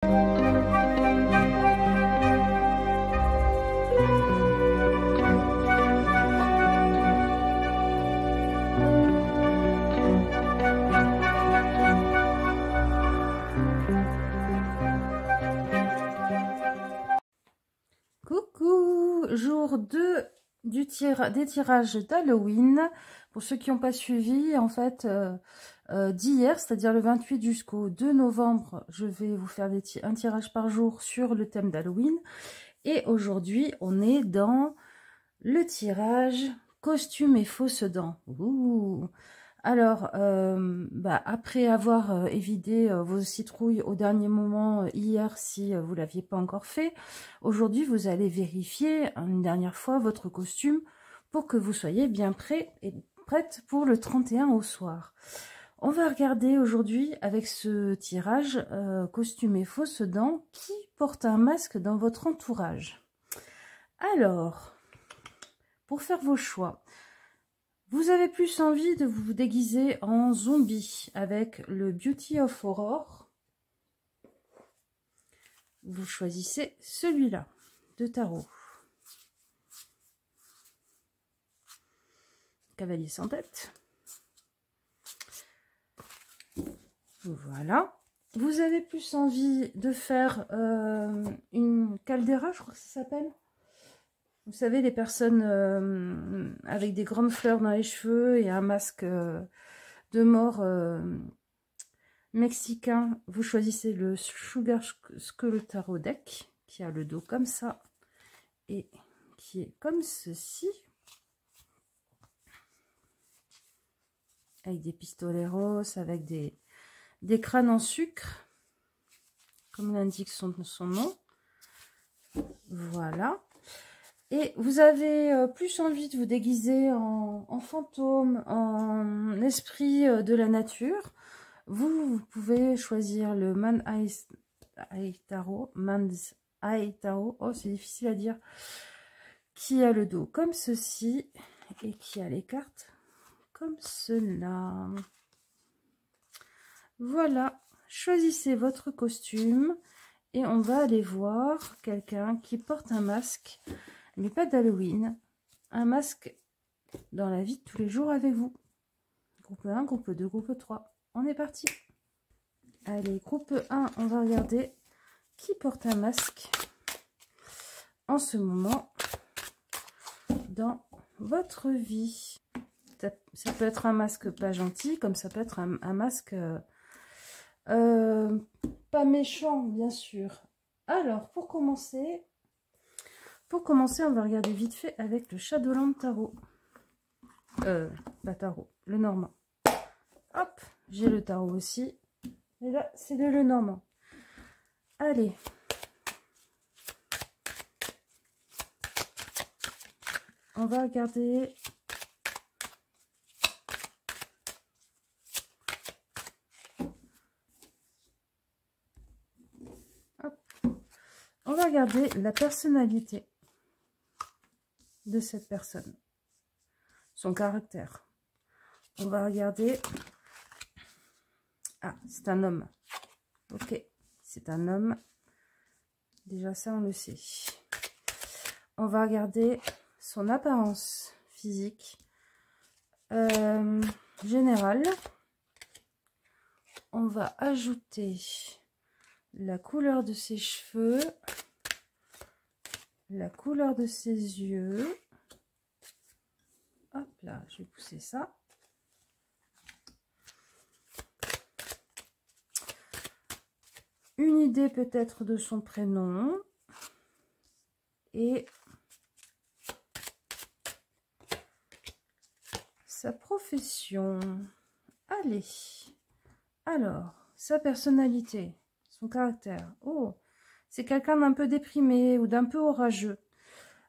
Coucou, jour 2 des tirages d'Halloween. Pour ceux qui n'ont pas suivi, en fait, d'hier, c'est-à-dire le 28 jusqu'au 2 novembre, je vais vous faire un tirage par jour sur le thème d'Halloween. Et aujourd'hui, on est dans le tirage costume et fausses dents. Ouh. Alors, après avoir évidé vos citrouilles au dernier moment hier, si vous ne l'aviez pas encore fait, aujourd'hui, vous allez vérifier une dernière fois votre costume pour que vous soyez bien prêt et prête pour le 31 au soir. On va regarder aujourd'hui avec ce tirage costume et fausses dents qui porte un masque dans votre entourage. Alors, pour faire vos choix, vous avez plus envie de vous déguiser en zombie avec le Beauty of Aurore. Vous choisissez celui-là de tarot. Cavalier sans tête. Voilà. Vous avez plus envie de faire une caldeira, je crois que ça s'appelle. Vous savez, les personnes avec des grandes fleurs dans les cheveux et un masque de mort mexicain, vous choisissez le Sugar Skull Tarot Deck, qui a le dos comme ça et qui est comme ceci, avec des pistoleros, avec des crânes en sucre, comme l'indique son nom. Voilà. Et vous avez plus envie de vous déguiser en fantôme, en esprit de la nature. Vous pouvez choisir le Man's Eye Tarot. Oh, c'est difficile à dire. Qui a le dos comme ceci et qui a les cartes comme cela. Voilà. Choisissez votre costume et on va aller voir quelqu'un qui porte un masque. Mais pas d'Halloween, un masque dans la vie de tous les jours avec vous. Groupe 1, groupe 2, groupe 3. On est parti. Allez, groupe 1, on va regarder qui porte un masque en ce moment dans votre vie. Ça peut être un masque pas gentil, comme ça peut être un masque pas méchant, bien sûr. Alors, pour commencer, on va regarder vite fait avec le Shadowland Tarot. Pas tarot, le normand. Hop, j'ai le tarot aussi. Et là, c'est le Lenormand. Allez. On va regarder. Hop. On va regarder la personnalité de cette personne, son caractère. On va regarder. Ah, c'est un homme. Ok, c'est un homme. Déjà ça, on le sait. On va regarder son apparence physique générale. On va ajouter la couleur de ses cheveux, la couleur de ses yeux. Hop là, je vais pousser ça. Une idée peut-être de son prénom. Et sa profession. Allez. Alors, sa personnalité, son caractère. Oh, c'est quelqu'un d'un peu déprimé ou d'un peu orageux.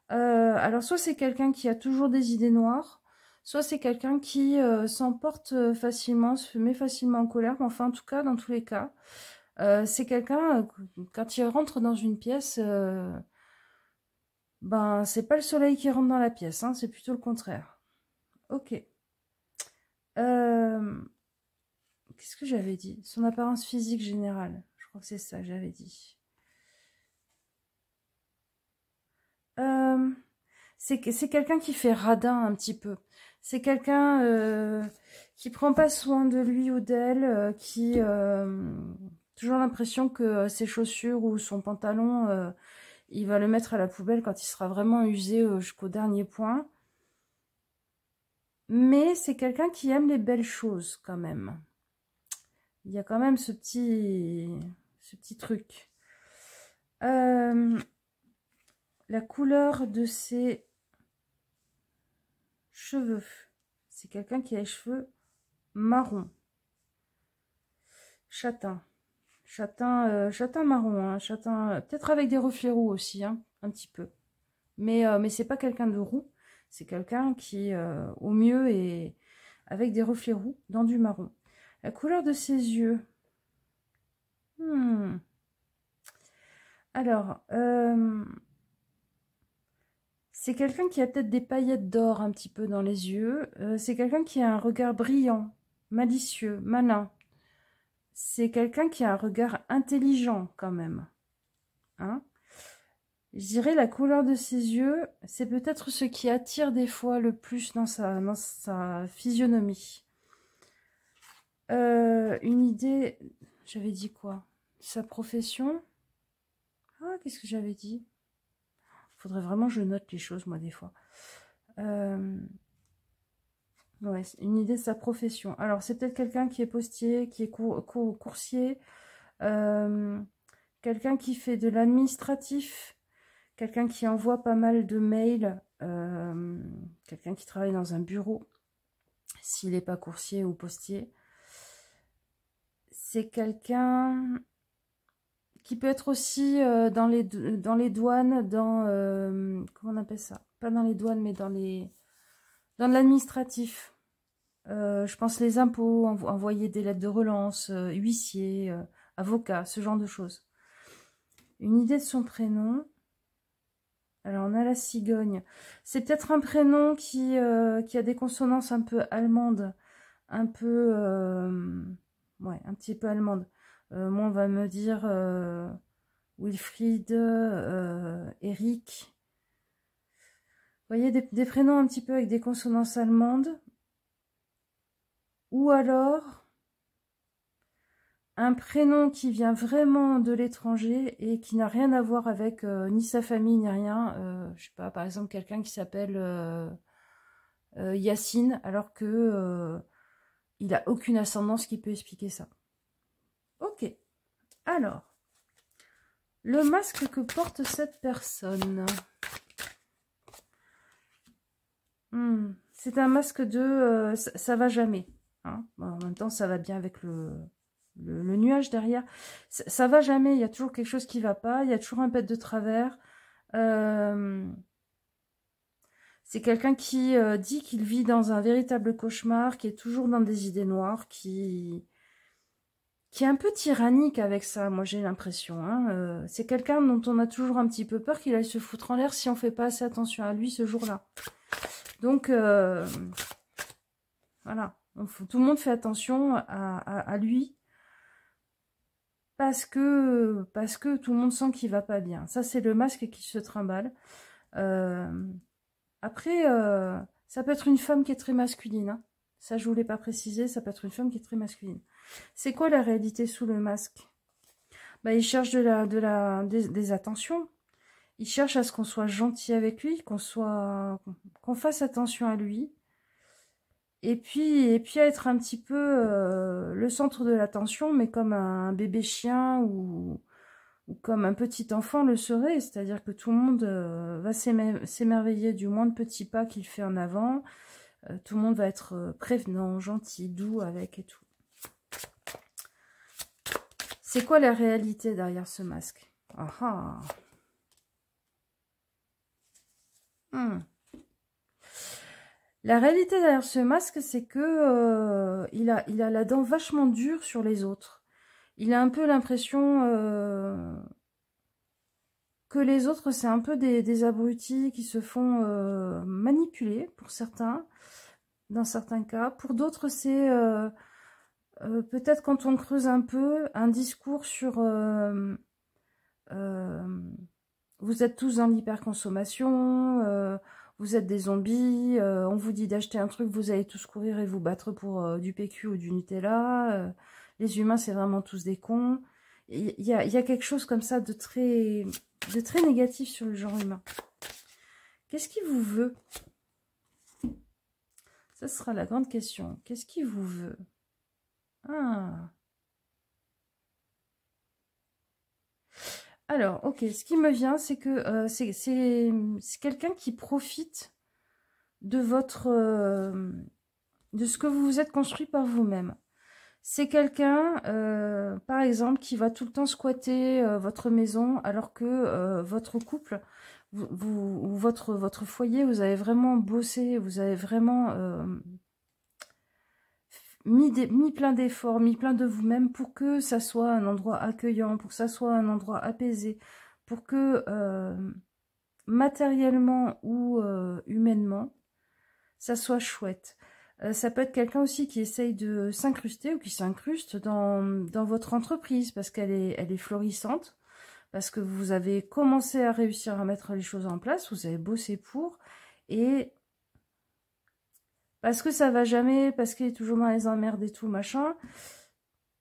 Alors, soit c'est quelqu'un qui a toujours des idées noires, soit c'est quelqu'un qui s'emporte facilement, se met facilement en colère. Mais enfin, en tout cas, dans tous les cas, c'est quelqu'un, quand il rentre dans une pièce, ben, c'est pas le soleil qui rentre dans la pièce, hein, c'est plutôt le contraire. Ok. Qu'est-ce que j'avais dit? Son apparence physique générale. Je crois que c'est ça que j'avais dit. C'est quelqu'un qui fait radin un petit peu. C'est quelqu'un qui prend pas soin de lui ou d'elle, qui toujours l'impression que ses chaussures ou son pantalon, il va le mettre à la poubelle quand il sera vraiment usé jusqu'au dernier point. Mais c'est quelqu'un qui aime les belles choses quand même. Il y a quand même ce petit truc. La couleur de ses cheveux. C'est quelqu'un qui a les cheveux marron. Châtain. Châtain marron. Hein, châtain, peut-être avec des reflets roux aussi, hein, un petit peu. Mais c'est pas quelqu'un de roux. C'est quelqu'un qui, au mieux, est avec des reflets roux dans du marron. La couleur de ses yeux. Alors, c'est quelqu'un qui a peut-être des paillettes d'or un petit peu dans les yeux. C'est quelqu'un qui a un regard brillant, malicieux, malin. C'est quelqu'un qui a un regard intelligent quand même. Hein? Je dirais la couleur de ses yeux, c'est peut-être ce qui attire des fois le plus dans sa physionomie. Une idée, j'avais dit quoi? Sa profession? Ah, qu'est-ce que j'avais dit? Faudrait vraiment que je note les choses, moi, des fois. Ouais, une idée de sa profession. Alors, c'est peut-être quelqu'un qui est postier, qui est coursier, quelqu'un qui fait de l'administratif, quelqu'un qui envoie pas mal de mails, quelqu'un qui travaille dans un bureau, s'il n'est pas coursier ou postier. C'est quelqu'un qui peut être aussi dans les douanes, comment on appelle ça? Pas dans les douanes, mais dans l'administratif. Je pense les impôts, envoyer des lettres de relance, huissier, avocat, ce genre de choses. Une idée de son prénom. Alors, on a la cigogne. C'est peut-être un prénom qui a des consonances un peu allemandes. Un peu... ouais, un petit peu allemande. Moi, on va me dire Wilfried, Eric. Vous voyez, des prénoms un petit peu avec des consonances allemandes. Ou alors, un prénom qui vient vraiment de l'étranger et qui n'a rien à voir avec ni sa famille, ni rien. Je sais pas, par exemple, quelqu'un qui s'appelle Yacine, alors que il n'a aucune ascendance qui peut expliquer ça. Ok. Alors, le masque que porte cette personne. C'est un masque de ça va jamais. Hein. Bon, en même temps, ça va bien avec le nuage derrière. Ça va jamais, il y a toujours quelque chose qui va pas, il y a toujours un pet de travers. C'est quelqu'un qui dit qu'il vit dans un véritable cauchemar, qui est toujours dans des idées noires, qui est un peu tyrannique avec ça, moi j'ai l'impression. Hein. C'est quelqu'un dont on a toujours un petit peu peur qu'il aille se foutre en l'air si on fait pas assez attention à lui ce jour-là. Donc, voilà, tout le monde fait attention à lui parce que tout le monde sent qu'il va pas bien. Ça, c'est le masque qui se trimballe. Après, ça peut être une femme qui est très masculine. Hein. Ça, je voulais pas préciser, ça peut être une femme qui est très masculine. C'est quoi la réalité sous le masque? Bah, il cherche des attentions. Il cherche à ce qu'on soit gentil avec lui, qu'on fasse attention à lui. Et puis à être un petit peu le centre de l'attention, mais comme un bébé chien ou comme un petit enfant le serait. C'est-à-dire que tout le monde va s'émerveiller du moins de petits pas qu'il fait en avant. Tout le monde va être prévenant, gentil, doux avec et tout. C'est quoi la réalité derrière ce masque? Ah ah. La réalité derrière ce masque, c'est que il a la dent vachement dure sur les autres. Il a un peu l'impression que les autres, c'est un peu des abrutis qui se font manipuler, pour certains, dans certains cas. Pour d'autres, c'est peut-être quand on creuse un peu, un discours sur vous êtes tous dans l'hyperconsommation, vous êtes des zombies, on vous dit d'acheter un truc, vous allez tous courir et vous battre pour du PQ ou du Nutella, les humains c'est vraiment tous des cons. Il y a quelque chose comme ça de très négatif sur le genre humain. Qu'est-ce qui vous veut? Ça sera la grande question. Qu'est-ce qui vous veut? Ah. Alors, ok, ce qui me vient, c'est que c'est quelqu'un qui profite de de ce que vous vous êtes construit par vous-même. C'est quelqu'un, par exemple, qui va tout le temps squatter votre maison, alors que votre couple, ou votre foyer, vous avez vraiment bossé, vous avez vraiment mis plein d'efforts, mis plein de vous-même pour que ça soit un endroit accueillant, pour que ça soit un endroit apaisé, pour que matériellement ou humainement, ça soit chouette. Ça peut être quelqu'un aussi qui essaye de s'incruster ou qui s'incruste dans votre entreprise parce qu'elle elle est florissante, parce que vous avez commencé à réussir à mettre les choses en place, vous avez bossé pour, et parce que ça va jamais, parce qu'il est toujours dans les emmerdes et tout, machin,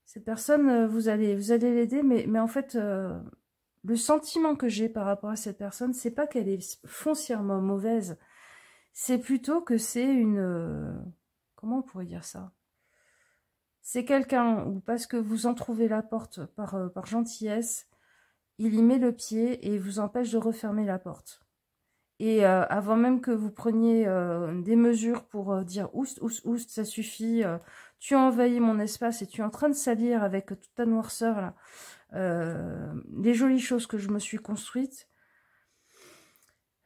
cette personne, vous allez l'aider, mais en fait, le sentiment que j'ai par rapport à cette personne, c'est pas qu'elle est foncièrement mauvaise, c'est plutôt que c'est une... comment on pourrait dire ça? C'est quelqu'un où, parce que vous en trouvez la porte par gentillesse, il y met le pied et il vous empêche de refermer la porte. Et avant même que vous preniez des mesures pour dire « oust, oust, oust, ça suffit, tu as envahi mon espace et tu es en train de salir avec toute ta noirceur, là, les jolies choses que je me suis construites »,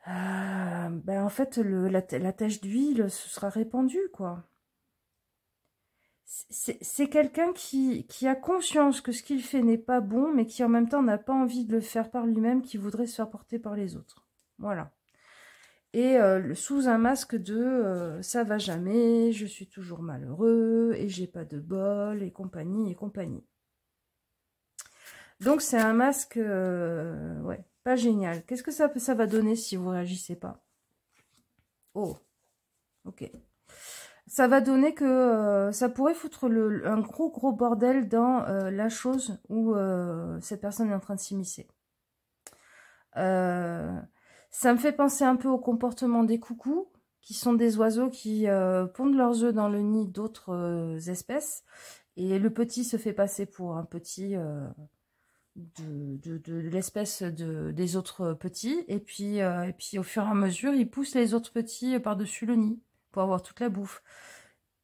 ben en fait, la tache d'huile se sera répandue, quoi. C'est quelqu'un qui a conscience que ce qu'il fait n'est pas bon, mais qui en même temps n'a pas envie de le faire par lui-même, qui voudrait se faire porter par les autres. Voilà. Et sous un masque de ça va jamais, je suis toujours malheureux, et j'ai pas de bol, et compagnie, et compagnie. Donc c'est un masque, ouais, pas génial. Qu'est-ce que ça va donner si vous réagissez pas? Oh, ok. Ça va donner que ça pourrait foutre un gros bordel dans la chose où cette personne est en train de s'immiscer. Ça me fait penser un peu au comportement des coucous, qui sont des oiseaux qui pondent leurs œufs dans le nid d'autres espèces, et le petit se fait passer pour un petit de l'espèce des autres petits, et puis au fur et à mesure, il pousse les autres petits par-dessus le nid, pour avoir toute la bouffe.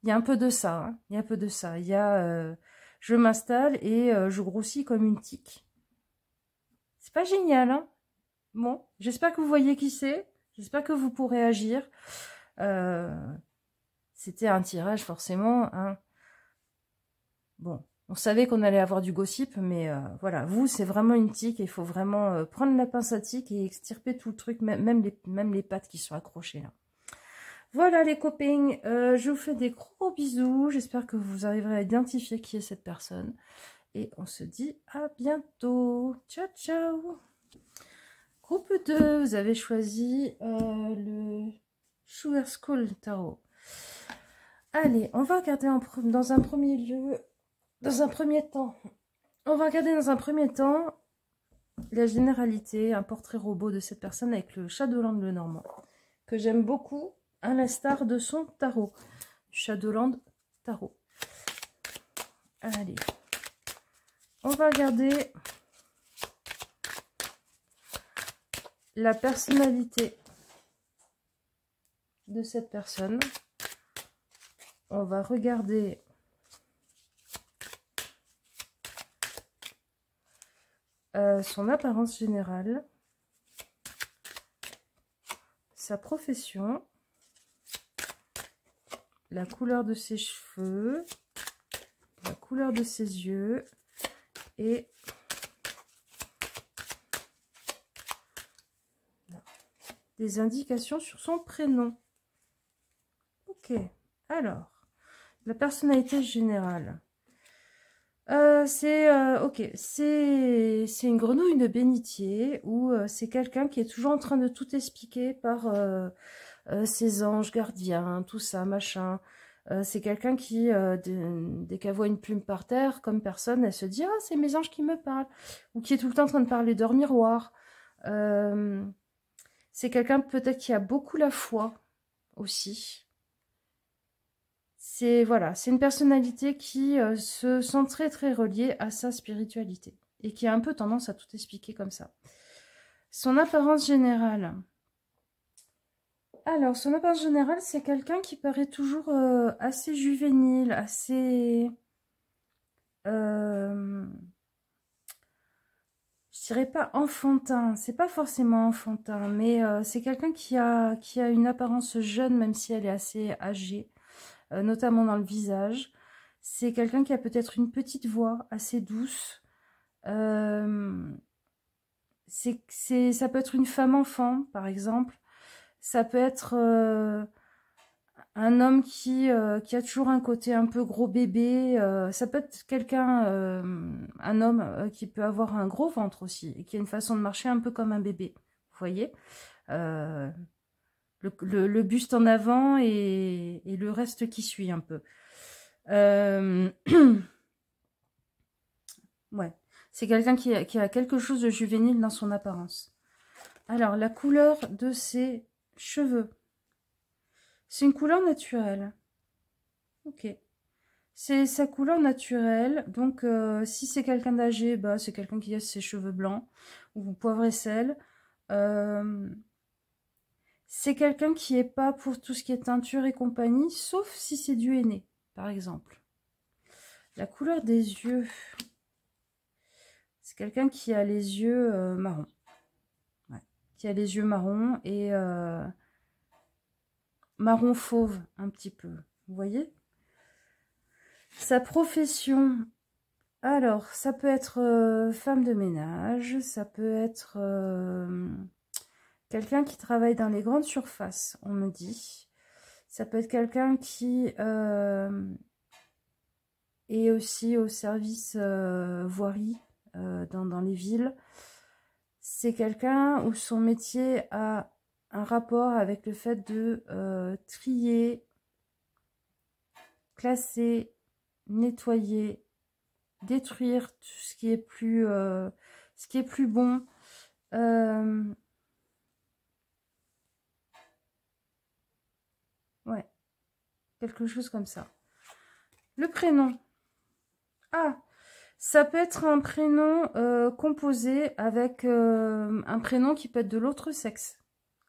Il y a un peu de ça, hein. Il y a un peu de ça. Il y a je m'installe et je grossis comme une tique. C'est pas génial, hein? Bon, j'espère que vous voyez qui c'est. J'espère que vous pourrez agir. C'était un tirage, forcément, hein. Bon, on savait qu'on allait avoir du gossip, mais voilà, vous, c'est vraiment une tique. Il faut vraiment prendre la pince à tique et extirper tout le truc, même les pattes qui sont accrochées, là. Voilà les copains, je vous fais des gros bisous. J'espère que vous arriverez à identifier qui est cette personne. Et on se dit à bientôt. Ciao, ciao. Groupe 2, vous avez choisi le Sugar Skull Tarot. Allez, on va regarder dans un premier lieu, dans un premier temps. On va regarder dans un premier temps la généralité, un portrait robot de cette personne avec le Shadowland le Normand, que j'aime beaucoup, à l'instar de son tarot, Shadowland Tarot. Allez, on va regarder la personnalité de cette personne. On va regarder son apparence générale, sa profession, la couleur de ses cheveux, la couleur de ses yeux et des indications sur son prénom. Ok, alors, la personnalité générale. Ok, c'est une grenouille de bénitier ou c'est quelqu'un qui est toujours en train de tout expliquer par ses anges gardiens, tout ça, machin. C'est quelqu'un qui, dès qu'elle voit une plume par terre, comme personne, elle se dit « Ah, c'est mes anges qui me parlent !» Ou qui est tout le temps en train de parler d'or miroir. C'est quelqu'un peut-être qui a beaucoup la foi aussi. Voilà, c'est une personnalité qui se sent très très reliée à sa spiritualité et qui a un peu tendance à tout expliquer comme ça. Son apparence générale. Alors, son apparence générale, c'est quelqu'un qui paraît toujours assez juvénile, assez... je dirais pas enfantin, c'est pas forcément enfantin, mais c'est quelqu'un qui a une apparence jeune, même si elle est assez âgée. Notamment dans le visage. C'est quelqu'un qui a peut-être une petite voix assez douce. Ça peut être une femme-enfant, par exemple. Ça peut être un homme qui a toujours un côté un peu gros bébé. Ça peut être quelqu'un, un homme qui peut avoir un gros ventre aussi, et qui a une façon de marcher un peu comme un bébé. Vous voyez le buste en avant et le reste qui suit un peu. Ouais, c'est quelqu'un qui a quelque chose de juvénile dans son apparence. Alors, la couleur de ses cheveux. C'est une couleur naturelle. Ok. C'est sa couleur naturelle. Donc, si c'est quelqu'un d'âgé, bah, c'est quelqu'un qui a ses cheveux blancs ou poivre et sel. C'est quelqu'un qui est pas pour tout ce qui est teinture et compagnie, sauf si c'est du henné, par exemple. La couleur des yeux. C'est quelqu'un qui a les yeux marrons. Ouais. Qui a les yeux marrons et marron fauve un petit peu. Vous voyez? Sa profession. Alors, ça peut être femme de ménage. Ça peut être quelqu'un qui travaille dans les grandes surfaces, on me dit. Ça peut être quelqu'un qui est aussi au service voirie dans les villes. C'est quelqu'un où son métier a un rapport avec le fait de trier, classer, nettoyer, détruire tout ce qui est plus bon. Ouais, quelque chose comme ça. Le prénom. Ah, ça peut être un prénom composé avec un prénom qui peut être de l'autre sexe.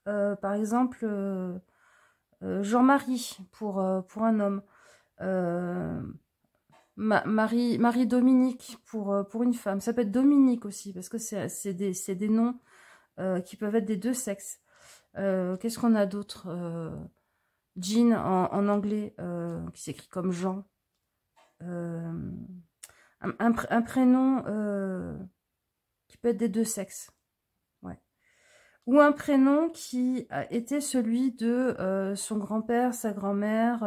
Par exemple, Jean-Marie pour un homme. Marie-Dominique pour une femme. Ça peut être Dominique aussi, parce que c'est des noms qui peuvent être des deux sexes. Qu'est-ce qu'on a d'autre Jean en anglais, qui s'écrit comme Jean. Un prénom qui peut être des deux sexes. Ouais. Ou un prénom qui a été celui de son grand-père, sa grand-mère,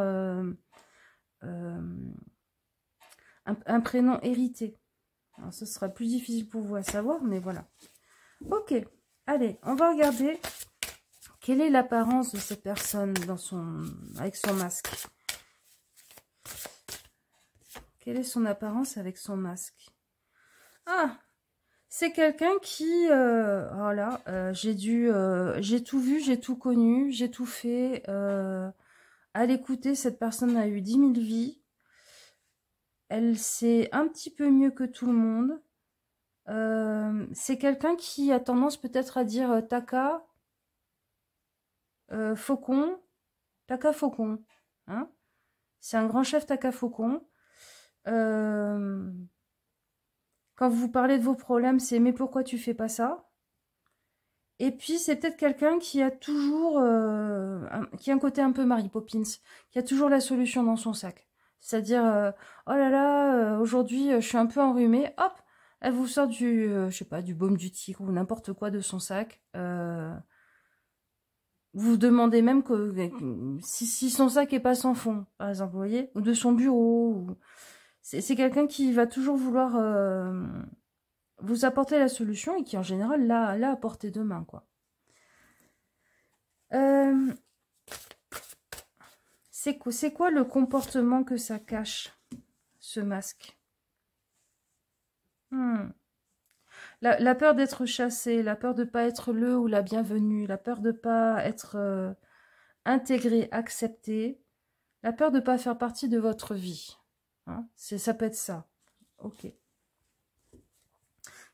un prénom hérité. Alors, ce sera plus difficile pour vous à savoir, mais voilà. Ok, allez, on va regarder quelle est l'apparence de cette personne avec son masque. Quelle est son apparence avec son masque? Ah, c'est quelqu'un qui, voilà, j'ai tout vu, j'ai tout connu, j'ai tout fait. À l'écouter, cette personne a eu 10 000 vies. Elle sait un petit peu mieux que tout le monde. C'est quelqu'un qui a tendance peut-être à dire Taka, Faucon, Taka Faucon. Hein, c'est un grand chef Taka Faucon. Quand vous parlez de vos problèmes, c'est « mais pourquoi tu fais pas ça ?» Et puis, c'est peut-être quelqu'un qui a toujours... qui a un côté un peu Mary Poppins, qui a toujours la solution dans son sac. C'est-à-dire, oh là là, aujourd'hui, je suis un peu enrhumée. Hop, elle vous sort je sais pas, du baume du tigre ou n'importe quoi de son sac. Vous vous demandez même si son sac est pas sans fond, par exemple, vous voyez, ou de son bureau. C'est quelqu'un qui va toujours vouloir vous apporter la solution et qui, en général, l'a à portée de main, quoi. C'est quoi le comportement que ça cache, ce masque? La peur d'être chassé, la peur de ne pas être le ou la bienvenue, la peur de ne pas être intégré, accepté, la peur de ne pas faire partie de votre vie. Hein, ça peut être ça. Ok.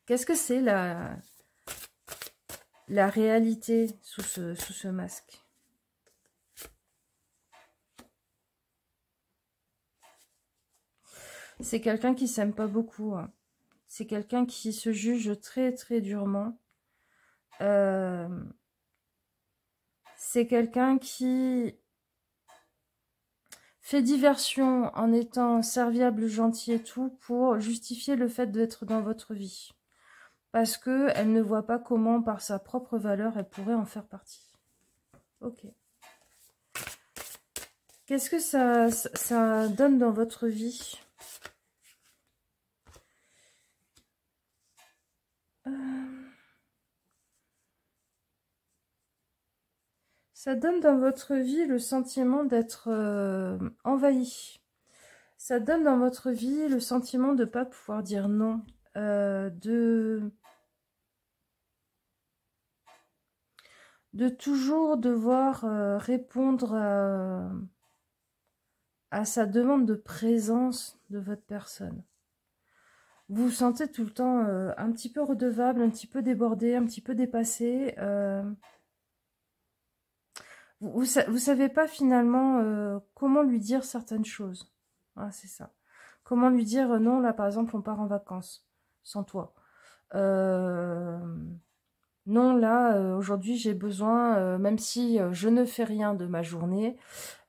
Qu'est-ce que c'est la réalité sous ce masque? C'est quelqu'un qui s'aime pas beaucoup. Hein. C'est quelqu'un qui se juge très très durement. C'est quelqu'un qui fait diversion en étant serviable, gentil et tout pour justifier le fait d'être dans votre vie. Parce qu'elle ne voit pas comment, par sa propre valeur, elle pourrait en faire partie. Ok. Qu'est-ce que ça donne dans votre vie? Ça donne dans votre vie le sentiment d'être envahi. Ça donne dans votre vie le sentiment de ne pas pouvoir dire non. De toujours devoir répondre à sa demande de présence de votre personne. Vous vous sentez tout le temps un petit peu redevable, un petit peu débordé, un petit peu dépassé. Vous savez pas finalement comment lui dire certaines choses. Ah, c'est ça. Comment lui dire non, là par exemple on part en vacances sans toi. Non, là aujourd'hui j'ai besoin, même si je ne fais rien de ma journée,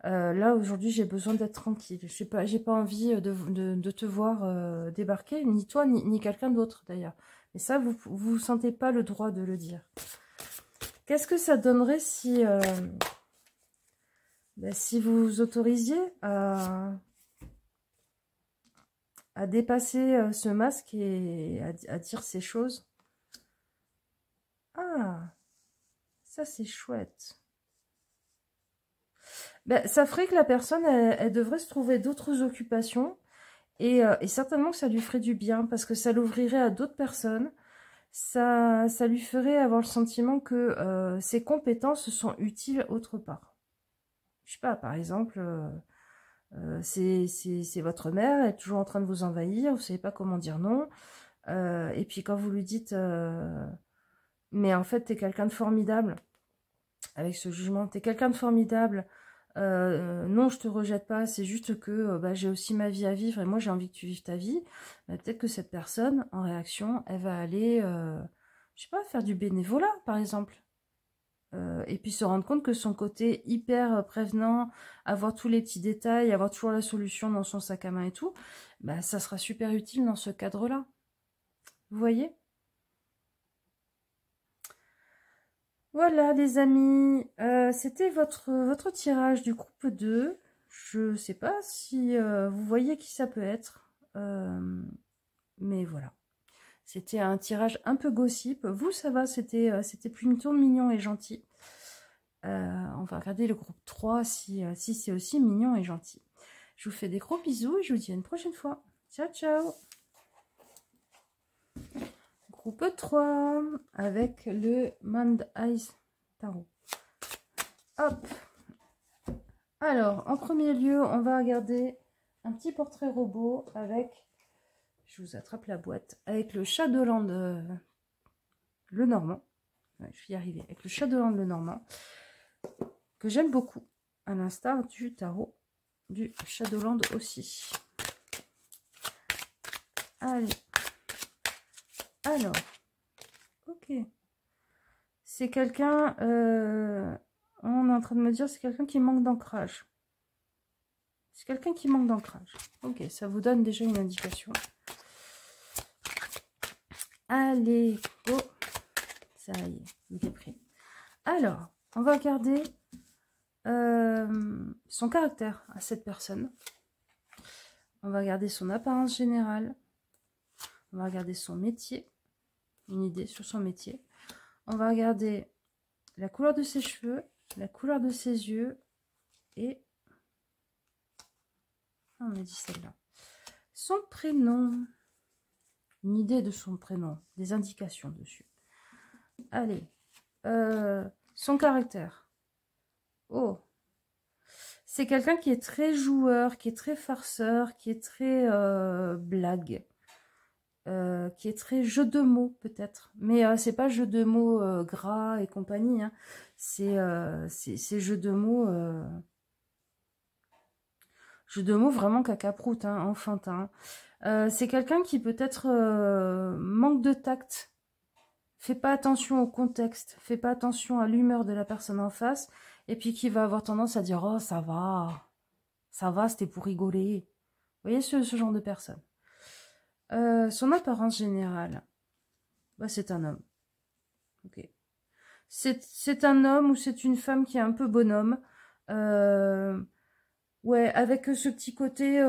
là aujourd'hui j'ai besoin d'être tranquille. J'ai pas envie de te voir débarquer, ni toi ni quelqu'un d'autre d'ailleurs. Et ça vous sentez pas le droit de le dire. Qu'est-ce que ça donnerait si si vous vous autorisiez à dépasser ce masque et à dire ces choses? Ah, ça c'est chouette. Ben, ça ferait que la personne, elle devrait se trouver d'autres occupations et certainement que ça lui ferait du bien parce que ça l'ouvrirait à d'autres personnes. Ça lui ferait avoir le sentiment que ses compétences sont utiles autre part. Je sais pas, par exemple, c'est votre mère, elle est toujours en train de vous envahir, vous savez pas comment dire non. Et puis quand vous lui dites mais en fait t'es quelqu'un de formidable, avec ce jugement, t'es quelqu'un de formidable, non je te rejette pas, c'est juste que bah, j'ai aussi ma vie à vivre et moi j'ai envie que tu vives ta vie. Bah, peut-être que cette personne en réaction elle va aller je sais pas, faire du bénévolat par exemple. Et puis se rendre compte que son côté hyper prévenant, avoir tous les petits détails, avoir toujours la solution dans son sac à main et tout, bah, ça sera super utile dans ce cadre-là. Vous voyez? Voilà les amis, c'était votre tirage du groupe 2. Je sais pas si vous voyez qui ça peut être, mais voilà. C'était un tirage un peu gossip. Vous, ça va, c'était plutôt mignon et gentil. On va regarder le groupe 3 si c'est aussi mignon et gentil. Je vous fais des gros bisous et je vous dis à une prochaine fois. Ciao, ciao. Groupe 3 avec le Mind Eyes Tarot. Hop. Alors, en premier lieu, on va regarder un petit portrait robot avec... Je vous attrape la boîte. Avec le Shadowland le Normand. Ouais, je vais y arriver. Avec le Shadowland le Normand. Que j'aime beaucoup. À l'instar du tarot du Shadowland aussi. Allez. Alors. Ok. C'est quelqu'un... on est en train de me dire c'est quelqu'un qui manque d'ancrage. C'est quelqu'un qui manque d'ancrage. Ok, ça vous donne déjà une indication. Allez, go. Ça y est, il est prêt. Alors, on va regarder son caractère à cette personne. On va regarder son apparence générale. On va regarder son métier. Une idée sur son métier. On va regarder la couleur de ses cheveux, la couleur de ses yeux et... Ah, on a dit celle-là. Son prénom. Une idée de son prénom. Des indications dessus. Allez. Son caractère. Oh. C'est quelqu'un qui est très joueur, qui est très farceur, qui est très blague. Qui est très jeu de mots peut-être. Mais c'est pas jeu de mots gras et compagnie. Hein. C'est jeu de mots... jeu de mots vraiment cacaproute, hein, enfantin. C'est quelqu'un qui peut-être manque de tact. Fait pas attention au contexte. Fait pas attention à l'humeur de la personne en face. Et puis qui va avoir tendance à dire « Oh, ça va. Ça va, c'était pour rigoler. » Vous voyez ce genre de personne. Son apparence générale. Bah, c'est un homme. Ok. C'est un homme ou c'est une femme qui est un peu bonhomme. Ouais, avec ce petit côté...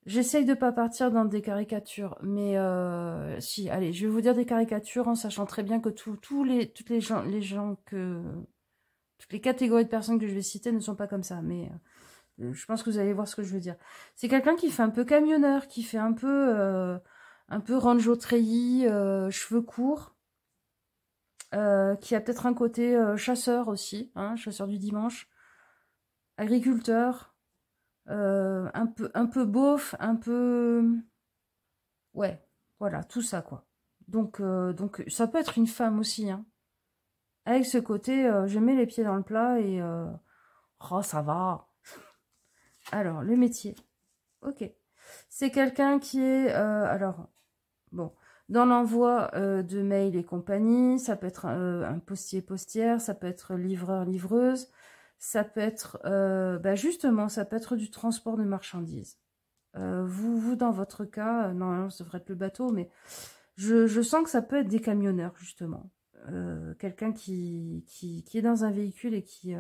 J'essaye de pas partir dans des caricatures, mais si, allez, je vais vous dire des caricatures en sachant très bien que toutes les catégories de personnes que je vais citer ne sont pas comme ça, mais je pense que vous allez voir ce que je veux dire. C'est quelqu'un qui fait un peu camionneur, qui fait un peu range au treillis, cheveux courts, qui a peut-être un côté chasseur aussi, hein, chasseur du dimanche, agriculteur. Un peu beauf, un peu... Ouais, voilà, tout ça, quoi. Donc ça peut être une femme aussi, hein. Avec ce côté, je mets les pieds dans le plat et... oh, ça va. Alors, le métier. Ok. C'est quelqu'un qui est... alors, bon, dans l'envoi de mails et compagnie, ça peut être un postier-postière, ça peut être livreur-livreuse, ça peut être, justement, ça peut être du transport de marchandises. Vous, dans votre cas, normalement, ça devrait être le bateau, mais je sens que ça peut être des camionneurs, justement. Quelqu'un qui est dans un véhicule et qui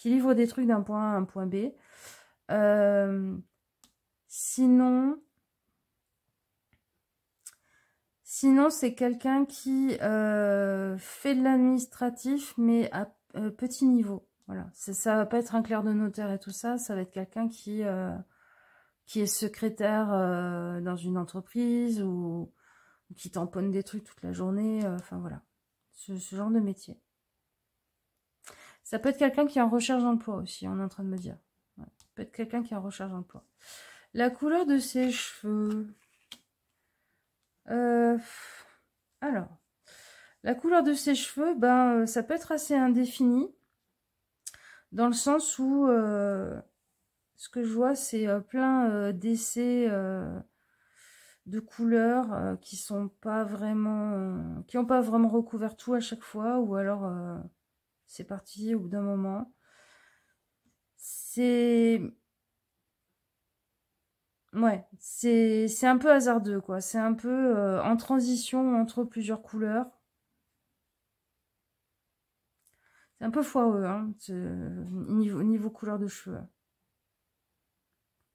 livre des trucs d'un point A à un point B. Sinon, c'est quelqu'un qui fait de l'administratif, mais à petit niveau. Voilà, ça va pas être un clerc de notaire et tout ça, ça va être quelqu'un qui est secrétaire dans une entreprise ou qui tamponne des trucs toute la journée, enfin voilà, ce genre de métier. Ça peut être quelqu'un qui est en recherche d'emploi aussi, on est en train de me dire. Ouais, ça peut être quelqu'un qui est en recherche d'emploi. La couleur de ses cheveux... alors, la couleur de ses cheveux, ça peut être assez indéfini, dans le sens où ce que je vois, c'est plein d'essais de couleurs qui sont pas vraiment, qui n'ont pas vraiment recouvert tout à chaque fois, ou alors c'est parti au bout d'un moment. Ouais, c'est un peu hasardeux, quoi. C'est un peu en transition entre plusieurs couleurs. C'est un peu foireux, hein, niveau couleur de cheveux.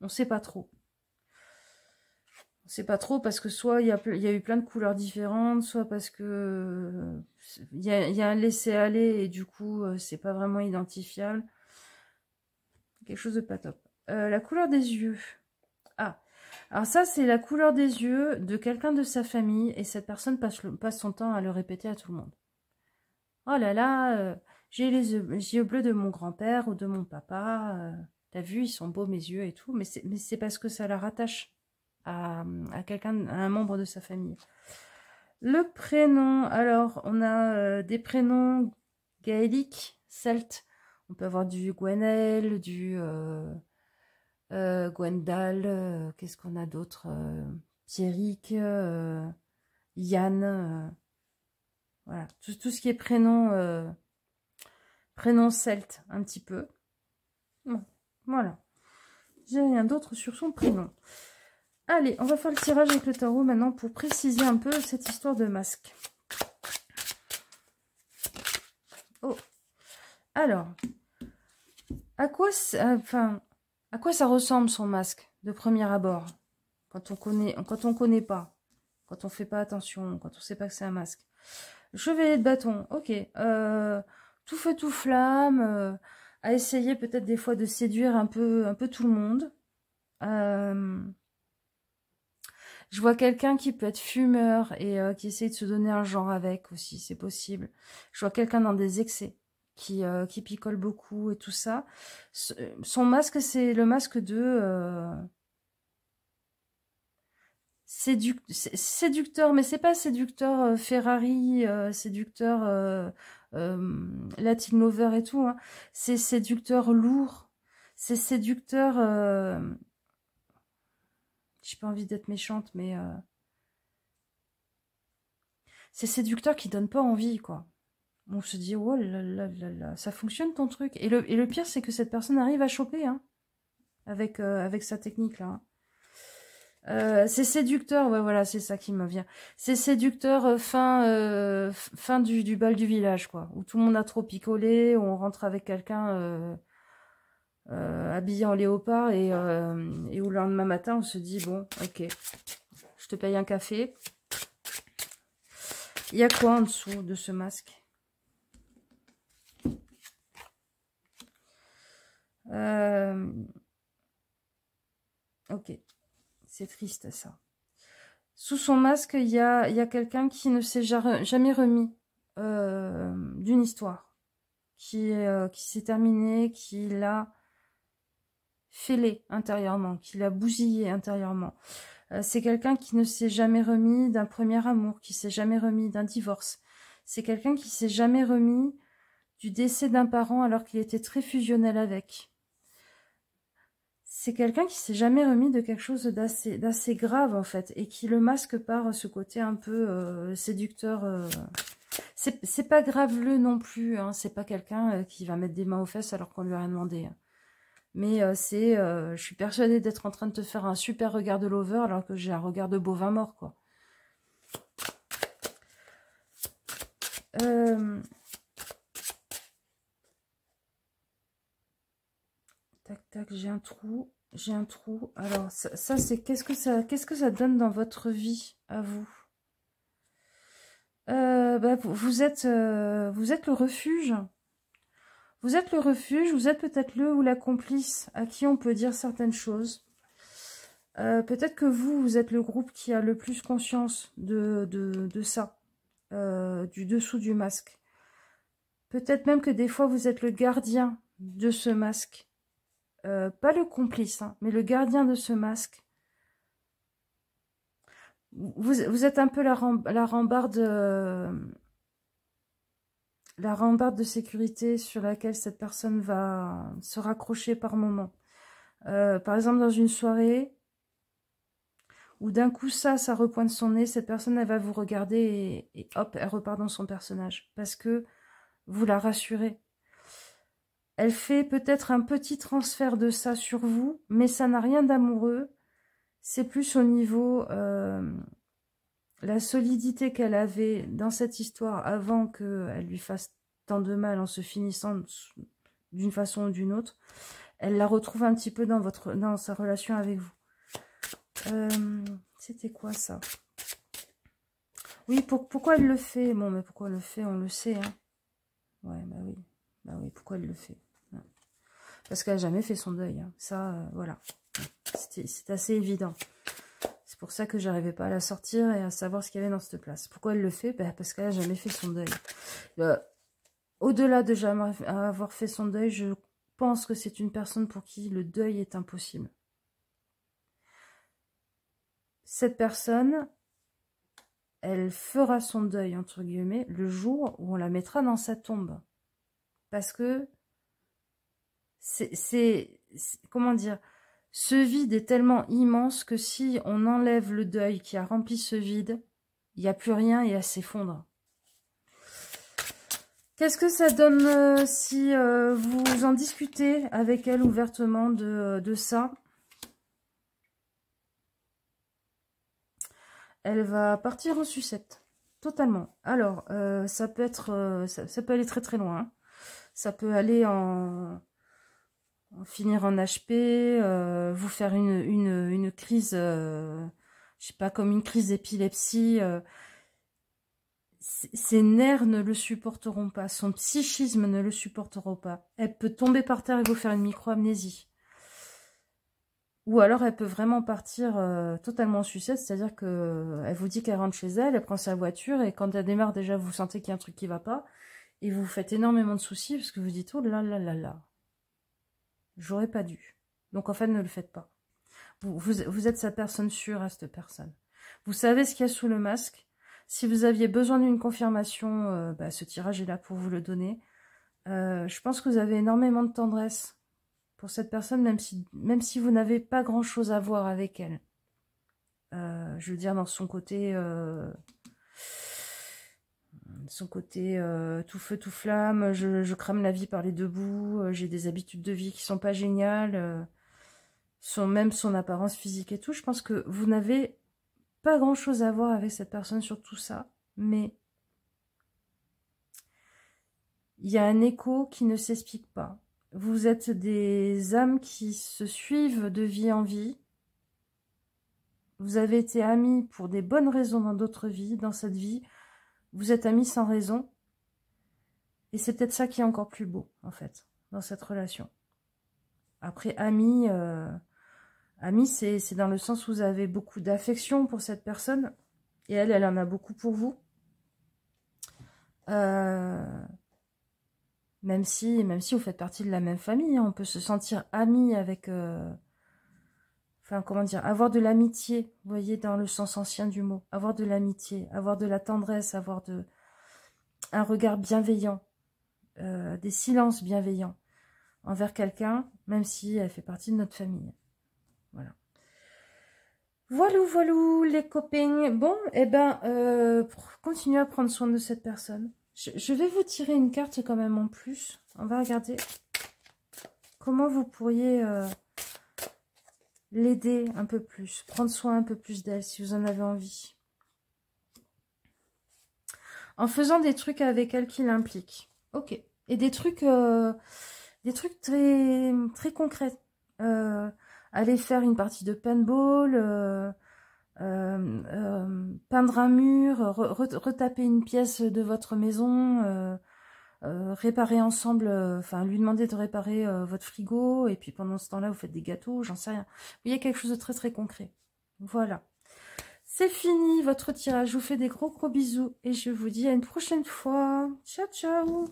On sait pas trop. On sait pas trop parce que soit il y a eu plein de couleurs différentes, soit parce que il y a un laisser-aller et du coup, c'est pas vraiment identifiable. Quelque chose de pas top. La couleur des yeux. Ah, alors ça, c'est la couleur des yeux de quelqu'un de sa famille et cette personne passe son temps à le répéter à tout le monde. Oh là là, j'ai les yeux bleus de mon grand-père ou de mon papa. T'as vu, ils sont beaux mes yeux et tout. Mais c'est parce que ça la rattache à quelqu'un, à un membre de sa famille. Le prénom, alors on a des prénoms gaéliques, celtes. On peut avoir du Gwenaël, du Gwendal, qu'est-ce qu'on a d'autre, Pierrick, Yann, voilà, tout ce qui est prénom celte, un petit peu. Bon, voilà. J'ai rien d'autre sur son prénom. Allez, on va faire le tirage avec le tarot maintenant pour préciser un peu cette histoire de masque. Oh. Alors, Enfin, à quoi ça ressemble son masque de premier abord quand on connaît pas, quand on fait pas attention, quand on sait pas que c'est un masque. Chevalier de bâton, ok. Tout feu tout flamme, à essayer peut-être des fois de séduire un peu tout le monde. Je vois quelqu'un qui peut être fumeur et qui essaie de se donner un genre avec aussi, c'est possible. Je vois quelqu'un dans des excès qui picole beaucoup et tout ça. Son masque, c'est le masque de séducteur, mais c'est pas séducteur Ferrari, séducteur Latin Lover et tout. Hein. C'est séducteur lourd. C'est séducteur... j'ai pas envie d'être méchante, mais... c'est séducteur qui donne pas envie, quoi. On se dit, oh là là là là, ça fonctionne ton truc. Et le pire, c'est que cette personne arrive à choper, hein, avec sa technique, là. Hein. C'est séducteur, ouais, voilà, c'est ça qui me vient. C'est séducteur fin du bal du village, quoi. Où tout le monde a trop picolé, où on rentre avec quelqu'un habillé en léopard et où le lendemain matin, on se dit, bon, ok, je te paye un café. Il y a quoi en dessous de ce masque? Ok, c'est triste ça. Sous son masque, il y a quelqu'un qui ne s'est jamais remis d'une histoire, qui s'est terminée, qui l'a fêlé intérieurement, qui l'a bousillé intérieurement. C'est quelqu'un qui ne s'est jamais remis d'un premier amour, qui s'est jamais remis d'un divorce. C'est quelqu'un qui s'est jamais remis du décès d'un parent alors qu'il était très fusionnel avec. C'est quelqu'un qui s'est jamais remis de quelque chose d'assez grave en fait et qui le masque par ce côté un peu séducteur. C'est pas graveleux non plus, hein, c'est pas quelqu'un qui va mettre des mains aux fesses alors qu'on lui a rien demandé. Hein. Mais je suis persuadée d'être en train de te faire un super regard de lover alors que j'ai un regard de bovin mort quoi. Tac tac, j'ai un trou. J'ai un trou. Alors, ça c'est qu'est-ce que ça donne dans votre vie à vous? Vous êtes le refuge. Vous êtes le refuge, vous êtes peut-être le ou la complice à qui on peut dire certaines choses. Peut-être que vous êtes le groupe qui a le plus conscience de ça, du dessous du masque. Peut-être même que des fois vous êtes le gardien de ce masque. Pas le complice, hein, mais le gardien de ce masque. Vous êtes un peu la rambarde de sécurité sur laquelle cette personne va se raccrocher par moment. Par exemple, dans une soirée où d'un coup ça repointe son nez, cette personne, elle va vous regarder et hop, elle repart dans son personnage. Parce que vous la rassurez. Elle fait peut-être un petit transfert de ça sur vous, mais ça n'a rien d'amoureux. C'est plus au niveau... la solidité qu'elle avait dans cette histoire avant qu'elle lui fasse tant de mal en se finissant d'une façon ou d'une autre, elle la retrouve un petit peu dans sa relation avec vous. C'était quoi ça? Oui, pourquoi elle le fait? Bon, mais pourquoi elle le fait, on le sait. Hein. Ouais, bah oui. Bah oui, pourquoi elle le fait? Parce qu'elle n'a jamais fait son deuil. Hein. Ça, voilà. C'est assez évident. C'est pour ça que j'arrivais pas à la sortir et à savoir ce qu'il y avait dans cette place. Pourquoi elle le fait? Parce qu'elle n'a jamais fait son deuil. Au-delà de jamais avoir fait son deuil, je pense que c'est une personne pour qui le deuil est impossible. Cette personne, elle fera son deuil, entre guillemets, le jour où on la mettra dans sa tombe. Parce que c'est comment dire, ce vide est tellement immense que si on enlève le deuil qui a rempli ce vide, il n'y a plus rien et elle s'effondre. Qu'est-ce que ça donne si vous en discutez avec elle ouvertement de ça? Elle va partir en sucette, totalement. Alors, ça peut être, ça peut aller très très loin. Hein. Ça peut aller en finir en HP, vous faire une crise, je sais pas, comme une crise d'épilepsie. Ses nerfs ne le supporteront pas, son psychisme ne le supportera pas. Elle peut tomber par terre et vous faire une micro-amnésie. Ou alors elle peut vraiment partir totalement en sucette, c'est-à-dire que elle vous dit qu'elle rentre chez elle, elle prend sa voiture et quand elle démarre déjà vous sentez qu'il y a un truc qui va pas et vous faites énormément de soucis parce que vous dites oh là là là là, j'aurais pas dû. Donc en fait ne le faites pas. Vous êtes sa personne sûre à cette personne. Vous savez ce qu'il y a sous le masque. Si vous aviez besoin d'une confirmation, ce tirage est là pour vous le donner. Je pense que vous avez énormément de tendresse pour cette personne, même si vous n'avez pas grand-chose à voir avec elle. Je veux dire, dans son côté tout feu, tout flamme, je crame la vie par les deux bouts, j'ai des habitudes de vie qui sont pas géniales, même son apparence physique et tout. Je pense que vous n'avez pas grand-chose à voir avec cette personne sur tout ça, mais il y a un écho qui ne s'explique pas. Vous êtes des âmes qui se suivent de vie en vie. Vous avez été amis pour des bonnes raisons dans d'autres vies. Dans cette vie, vous êtes amis sans raison. Et c'est peut-être ça qui est encore plus beau, en fait, dans cette relation. Après, amis, c'est dans le sens où vous avez beaucoup d'affection pour cette personne. Et elle en a beaucoup pour vous. Même si vous faites partie de la même famille, hein, on peut se sentir ami avec... enfin, comment dire, avoir de l'amitié, vous voyez, dans le sens ancien du mot. Avoir de l'amitié, avoir de la tendresse, avoir un regard bienveillant, des silences bienveillants envers quelqu'un, même si elle fait partie de notre famille. Voilà. Voilà, les copains. Bon, eh ben, continuez à prendre soin de cette personne. Je vais vous tirer une carte quand même en plus. On va regarder comment vous pourriez l'aider un peu plus, prendre soin un peu plus d'elle si vous en avez envie. En faisant des trucs avec elle qui l'impliquent. Ok. Et des trucs très, très concrets. Aller faire une partie de paintball, peindre un mur, retaper une pièce de votre maison, réparer ensemble, enfin lui demander de réparer votre frigo, et puis pendant ce temps-là vous faites des gâteaux, j'en sais rien. Il y a quelque chose de très très concret. Voilà. C'est fini votre tirage, je vous fais des gros gros bisous et je vous dis à une prochaine fois. Ciao ciao.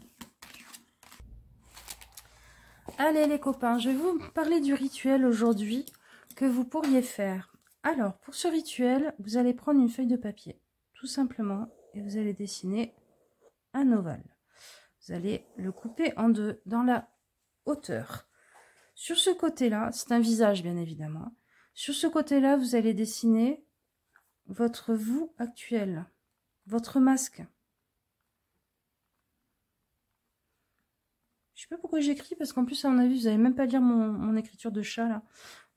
Allez les copains, je vais vous parler du rituel aujourd'hui que vous pourriez faire. Alors pour ce rituel, vous allez prendre une feuille de papier, tout simplement, et vous allez dessiner un ovale. Vous allez le couper en deux dans la hauteur. Sur ce côté-là, c'est un visage bien évidemment. Sur ce côté-là, vous allez dessiner votre vous actuel, votre masque. Je sais pas pourquoi j'écris, parce qu'en plus, à mon avis, vous n'allez même pas lire mon écriture de chat, là,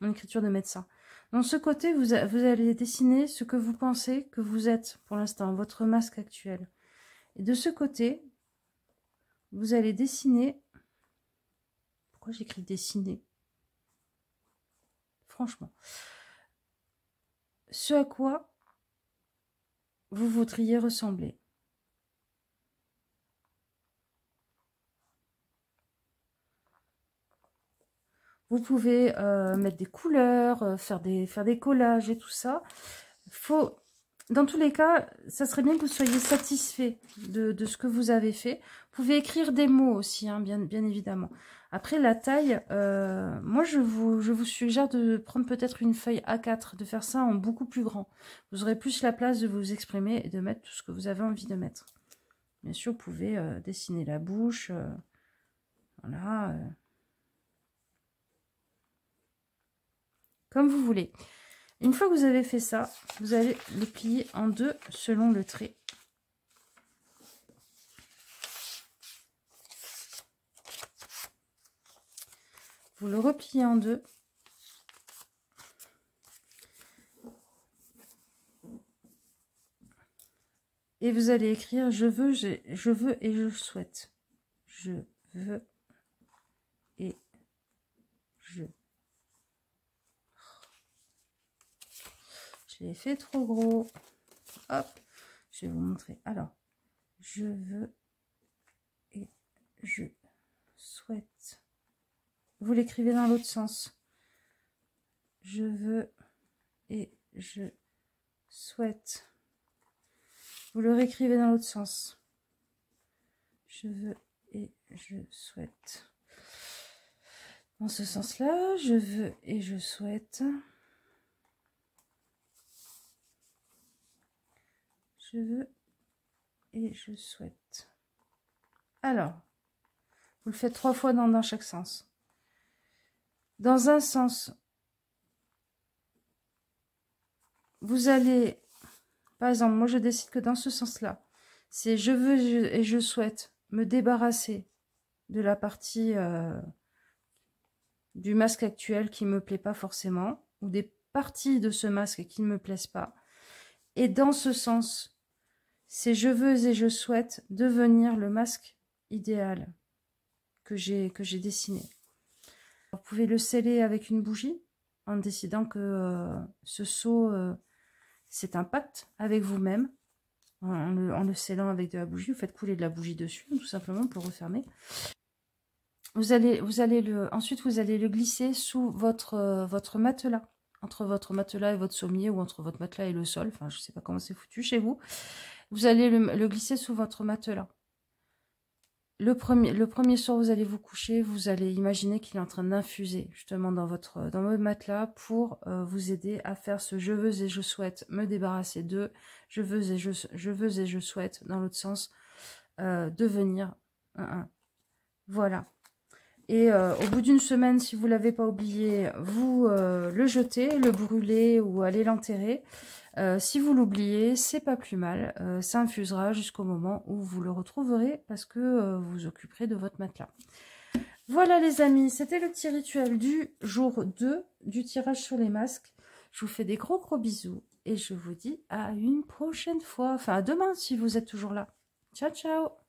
mon écriture de médecin. Dans ce côté, vous allez dessiner ce que vous pensez que vous êtes pour l'instant, votre masque actuel. Et de ce côté, vous allez dessiner... Pourquoi j'écris dessiner? Franchement. Ce à quoi vous voudriez ressembler. Vous pouvez mettre des couleurs, faire des collages et tout ça. Dans tous les cas, ça serait bien que vous soyez satisfait de ce que vous avez fait. Vous pouvez écrire des mots aussi, hein, bien évidemment. Après, la taille, moi, je vous suggère de prendre peut-être une feuille A4, de faire ça en beaucoup plus grand. Vous aurez plus la place de vous exprimer et de mettre tout ce que vous avez envie de mettre. Bien sûr, vous pouvez dessiner la bouche. Voilà. Comme vous voulez. Une fois que vous avez fait ça, vous allez le plier en deux selon le trait. Vous le repliez en deux. Et vous allez écrire « Je veux et je souhaite ». Je veux et Je l'ai fait trop gros. Hop, je vais vous montrer. Alors, je veux et je souhaite. Vous l'écrivez dans l'autre sens. Je veux et je souhaite. Vous le réécrivez dans l'autre sens. Je veux et je souhaite. Dans ce sens-là, je veux et je souhaite. Je veux et je souhaite. Alors, vous le faites 3 fois dans chaque sens. Dans un sens, vous allez, par exemple, moi je décide que dans ce sens-là, c'est je veux et je souhaite me débarrasser de la partie du masque actuel qui ne me plaît pas forcément, ou des parties de ce masque qui ne me plaisent pas. Et dans ce sens, c'est je veux et je souhaite devenir le masque idéal que j'ai dessiné. Vous pouvez le sceller avec une bougie en décidant que ce seau, c'est un pacte avec vous-même. En le scellant avec de la bougie, vous faites couler de la bougie dessus, tout simplement pour le refermer. Ensuite, vous allez le glisser sous votre matelas, entre votre matelas et votre sommier, ou entre votre matelas et le sol. Enfin, je ne sais pas comment c'est foutu chez vous. Vous allez le glisser sous votre matelas. Le premier soir, vous allez vous coucher, vous allez imaginer qu'il est en train d'infuser justement dans votre matelas pour vous aider à faire ce je veux et je souhaite me débarrasser de, je veux et je souhaite dans l'autre sens devenir un. Voilà. Et au bout d'une semaine, si vous ne l'avez pas oublié, vous le jetez, le brûlez ou allez l'enterrer. Si vous l'oubliez, c'est pas plus mal. Ça infusera jusqu'au moment où vous le retrouverez parce que vous vous occuperez de votre matelas. Voilà les amis, c'était le petit rituel du jour 2 du tirage sur les masques. Je vous fais des gros bisous et je vous dis à une prochaine fois. Enfin à demain si vous êtes toujours là. Ciao ciao.